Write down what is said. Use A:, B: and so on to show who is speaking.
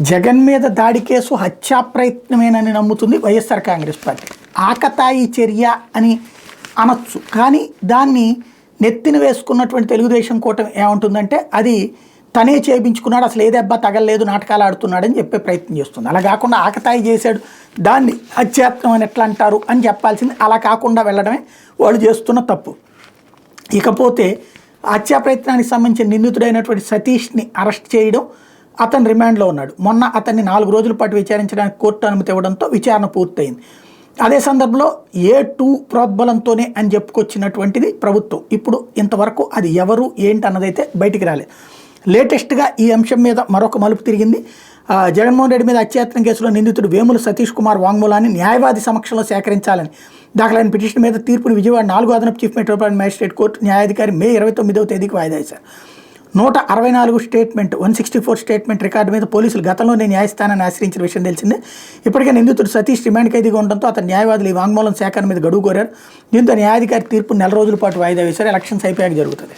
A: జగన్ మీద దాడి కేసు హత్యా ప్రయత్నమేనని నమ్ముతుంది వైఎస్ఆర్ కాంగ్రెస్ పార్టీ. ఆకతాయి చర్య అని అనొచ్చు, కానీ దాన్ని నెత్తిన వేసుకున్నటువంటి తెలుగుదేశం కూటమి ఏమంటుందంటే అది తనే చేయించుకున్నాడు, అసలు ఏ దెబ్బ తగలలేదు, నాటకాలు ఆడుతున్నాడని చెప్పే ప్రయత్నం చేస్తుంది. అలా కాకుండా ఆకతాయి చేశాడు, దాన్ని హత్యాత్నం అని ఎట్లా అంటారు అని చెప్పాల్సింది. అలా కాకుండా వెళ్ళడమే వాళ్ళు చేస్తున్న తప్పు. ఇకపోతే హత్యా ప్రయత్నానికి సంబంధించిన నిందితుడైనటువంటి సతీష్ని అరెస్ట్ చేయడం, అతను రిమాండ్లో ఉన్నాడు. మొన్న అతన్ని 4 రోజుల పాటు విచారించడానికి కోర్టు అనుమతి ఇవ్వడంతో విచారణ పూర్తయింది. అదే సందర్భంలో A2 ప్రోద్బలంతోనే అని చెప్పుకొచ్చినటువంటిది ప్రభుత్వం. ఇప్పుడు ఇంతవరకు అది ఎవరు ఏంటి అన్నదైతే బయటికి రాలేదు. లేటెస్ట్గా ఈ అంశం మీద మరొక మలుపు తిరిగింది. జగన్మోహన్ రెడ్డి మీద హత్యాయత్నం కేసులో నిందితుడు వేముల సతీష్ కుమార్ వాంగ్మూలాన్ని న్యాయవాది సమక్షంలో సేకరించాలని దాఖలైన పిటిషన్ మీద తీర్పును విజయవాడ 4వ అదనపు చీఫ్ మెట్రోపాలిటన్ మ్యాజిస్ట్రేట్ కోర్టు న్యాయాధికారి మే 29వ తేదీకి వాయిదా వేశారు. 164 స్టేట్మెంట్ 164 స్టేట్మెంట్ రికార్డు మీద పోలీసులు గతంలోనే న్యాయస్థానాన్ని ఆశ్రయించిన విషయం తెలిసిందే. ఇప్పటికే నిందితుడు సతీష్ రిమాండ్ ఖైదీగా ఉండడంతో అతని న్యాయవాదులు ఈ వాంగ్మూలం సేకరణ మీద గడువు కోరారు. దీంతో న్యాయాధికారి తీర్పు 4 రోజుల పాటు వాయిదా వేశారు. ఎలక్షన్స్ అయిపోయాక జరుగుతుంది.